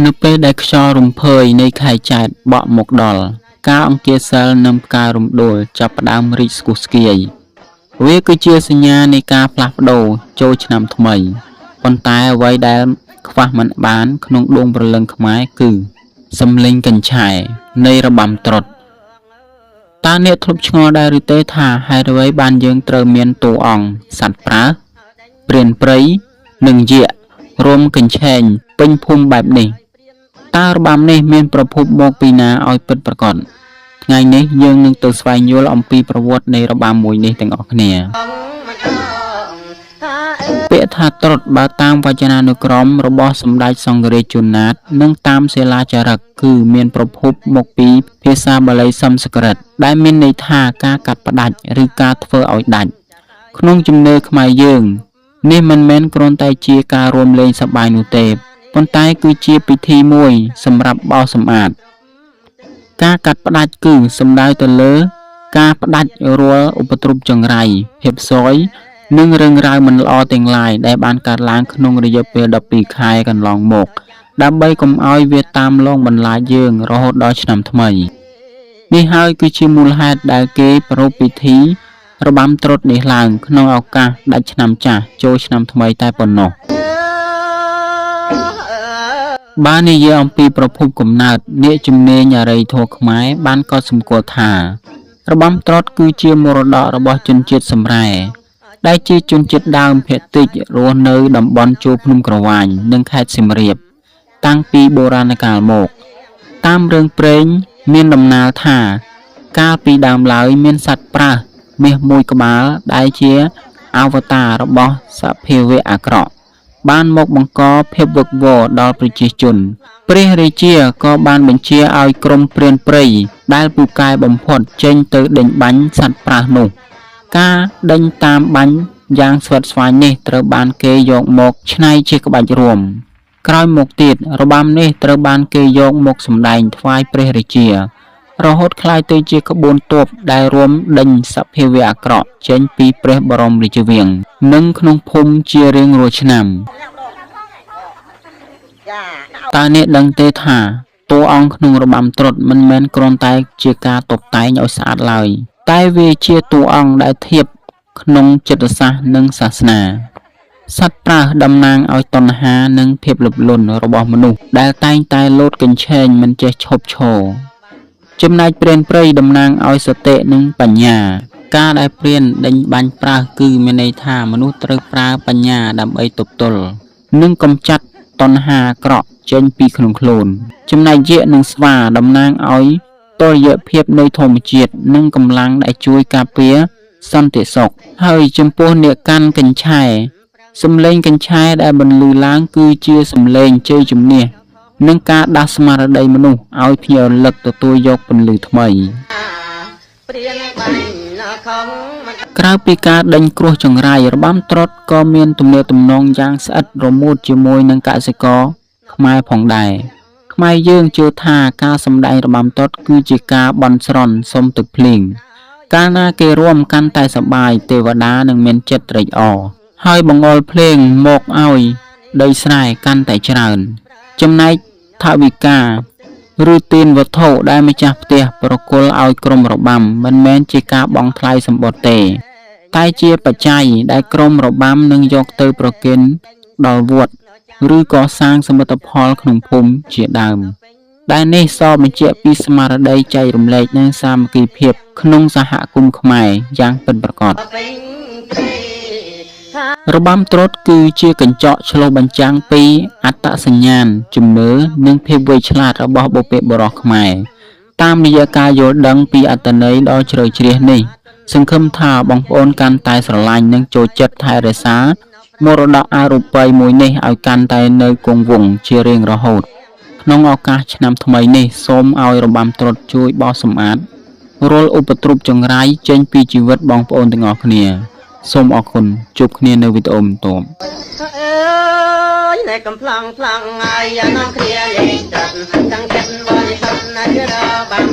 នៅពេលដែលខ្យល់រំភើយនៃខែចែកបក់មកដល់ការអង្គាសសិលនិងផ្កាយរំដួលចាប់ផ្ដើមរីកស្គុះស្គាយវាគឺជាសញ្ញានៃការផ្លាស់ប្ដូរចូលឆ្នាំថ្មីប៉ុន្តែអ្វីដែលខ្វះមិនបានក្នុងដួងព្រលឹងខ្មែរគឺសំឡេងកញ្ឆែនៃរបាំត្រុដិតើអ្នកធ្លាប់ឆ្ងល់ដែរឬទេថាហេតុអ្វីបានយើងត្រូវមានតួអង្គសត្វប្រើព្រានព្រៃនិងយក្សរួមកញ្ឆែងពេញភូមិបែបនេះតើរបាំនេះមានប្រភពមកពីណាឲ្យពិតប្រាកដថ្ងៃនេះយើងនឹងទៅស្វែងយល់អំពីប្រវត្តិនៃរបាំមួយនេះទាំងអស់គ្នាពាក្យថាត្រុដិបើតាមវចនានុក្រមរបស់សម្ដេចសង្ឃរាជជួនណាតនិងតាមសិលាចារឹកគឺមានប្រភពមកពីភាសាបាលីសំស្ក្រឹតដែលមានន័យថាការកាត់ផ្ដាច់ឬការធ្វើឲ្យដាច់ក្នុងជំនឿខ្មែរយើងនេះមិនមែនគ្រាន់តែជាការរួមលេងសប្បាយនោះទេប៉ុន្តែគឺជាពិធីមួយសម្រាប់បោសសម្អាតការកាត់ផ្ដាច់គឺសំដៅទៅលើការផ្ដាច់រាល់ឧបទ្រពចង្រៃភាពស៊យនិងរឿងរ៉ាវមិនល្អទាំងឡាយដែលបានកើតឡើងក្នុងរយៈពេល12ខែកន្លងមកដើម្បីកុំឲ្យវាតាមលងបន្លាចយើងរហូតដល់ឆ្នាំថ្មីនេះហើយគឺជាមូលហេតុដែលគេប្រារព្ធពិធីរបាំត្រុដិនេះឡើងក្នុងឱកាសដាច់ឆ្នាំចាស់ចូលឆ្នាំថ្មីតែប៉ុណ្ណោះបាននិយាយអំពីប្រភពកំណើតអ្នកជំនាញអរិយធម៌ខ្មែរបានកត់សម្គាល់ថារបាំត្រុដិគឺជាមរតករបស់ជនជាតិសម្រែដែលជាជនជាតិដើមភាគតិចរស់នៅតំបន់ជួរភ្នំក្រវាញនិងខេត្តសៀមរាបតាំងពីបុរាណកាលមកតាមរឿងព្រេងមានដំណាលថាកាលពីដើមឡើយមានសត្វប្រើសមាសមួយក្បាលដែលជាអវតាររបស់សភាវៈអាក្រក់បានមកបង្កភាពវឹកវរដល់ប្រជាជនព្រះរាជាក៏បានបញ្ជាឲ្យក្រុមព្រានព្រៃដែលពូកែបំផុតចេញទៅដេញបាញ់សត្វប្រើសនោះការដេញតាមបាញ់យ៉ាងស្វិតស្វាញនេះត្រូវបានគេយកមកច្នៃជាក្បាច់រួមក្រោយមកទៀតរបាំនេះត្រូវបានគេយកមកសម្ដែងថ្វាយព្រះរាជារហូតក្លាយទៅជាក្បួនទ័ពដែលរួមដេញសភាវៈអាក្រក់ចេញពីព្រះបរមរាជវាំងនិងក្នុងភូមិជារៀងរាល់ឆ្នាំតើអ្នកដឹងទេថាតួអង្គក្នុងរបាំត្រុដិមិនមែនគ្រាន់តែជាការតុបតែងឲ្យស្អាតឡើយតែវាជាតួអង្គដែលធៀបក្នុងចិត្តសាស្ត្រនិងសាសនាសត្វប្រើសតំណាងឲ្យតណ្ហានិងភាពលប់លន់របស់មនុស្សដែលតែងតែលោតកញ្ឆេងមិនចេះឈប់ឈរចំណែកព្រានព្រៃតំណាងឲ្យសតិនិងបញ្ញាការដែលព្រានដេញបាញ់ប្រើសគឺមានន័យថាមនុស្សត្រូវប្រើបញ្ញាដើម្បីទប់ទល់និងកម្ចាត់តណ្ហាអាក្រក់ចេញពីក្នុងខ្លួនចំណែកយក្សនិងស្វាតំណាងឲ្យតុល្យភាពនៃធម្មជាតិនិងកម្លាំងដែលជួយការពារសន្តិសុខហើយចំពោះអ្នកកាន់កញ្ឆែសំឡេងកញ្ឆែដែលបន្លឺឡើងគឺជាសំឡេងជ័យជំនះនិងការដាស់ស្មារតីមនុស្សឲ្យភ្ញាក់រលឹកទទួលយកពន្លឺថ្មីក្រៅពីការដេញគ្រោះចង្រៃរបាំត្រុដិក៏មានទំនាក់ទំនងយ៉ាងស្អិតរមួតជាមួយនឹងកសិករខ្មែរផងដែរខ្មែរយើងជឿថាការសម្ដែងរបាំត្រុដិគឺជាការបន់ស្រន់សុំទឹកភ្លៀងកាលណាគេរួមកាន់តែសប្បាយទេវតានឹងមានចិត្តត្រេកអរហើយបង្អុរភ្លេងមកឲ្យដីស្រែកាន់តែច្រើនចំណែកថវិកាឬទានវត្ថុដែលម្ចាស់ផ្ទះប្រគល់ឲ្យក្រុមរបាំមិនមែនជាការបង់ថ្លៃសម្បត្តិទេតែជាបច្ច័យដែលក្រុមរបាំនឹងយកទៅប្រគេនដល់វត្តឬកសាងសមិទ្ធផលក្នុងភូមិជាដើមដែលនេះសបញ្ជាក់ពីស្មារតីចែករំលែកនិងសាមគ្គីភាពក្នុងសហគមន៍ខ្មែរយ៉ាងពិតប្រាកដរបាំត្រុដិគឺជាកញ្ចក់ឆ្លុះបញ្ចាំងពីអត្តសញ្ញាណជំនឿនិងភាពវៃឆ្លាតរបស់បុព្វបុរសខ្មែរតាមរយៈការយល់ដឹងពីអត្ថន័យដ៏ជ្រៅជ្រះនេះសង្ឃឹមថាបងប្អូនកាន់តែស្រឡាញ់និងចូលចិត្តថែរក្សាមរតកអរូបីមួយនេះឲ្យកាន់តែនៅគង់វង្សជារៀងរហូតក្នុងឱកាសឆ្នាំថ្មីនេះសូមឲ្យរបាំត្រុដិជួយបោសសម្អាតរាល់ឧបទ្រពចង្រៃចេញពីជីវិតបងប្អូនទាំងអស់គ្នាសូមអរគុណជួបគ្នានៅវីដេអូបន្ទាប់ในกำพลังพลังไอ้ยาน้องเคลียร์เองจัดจังเก็บบริษัทในเรือบัง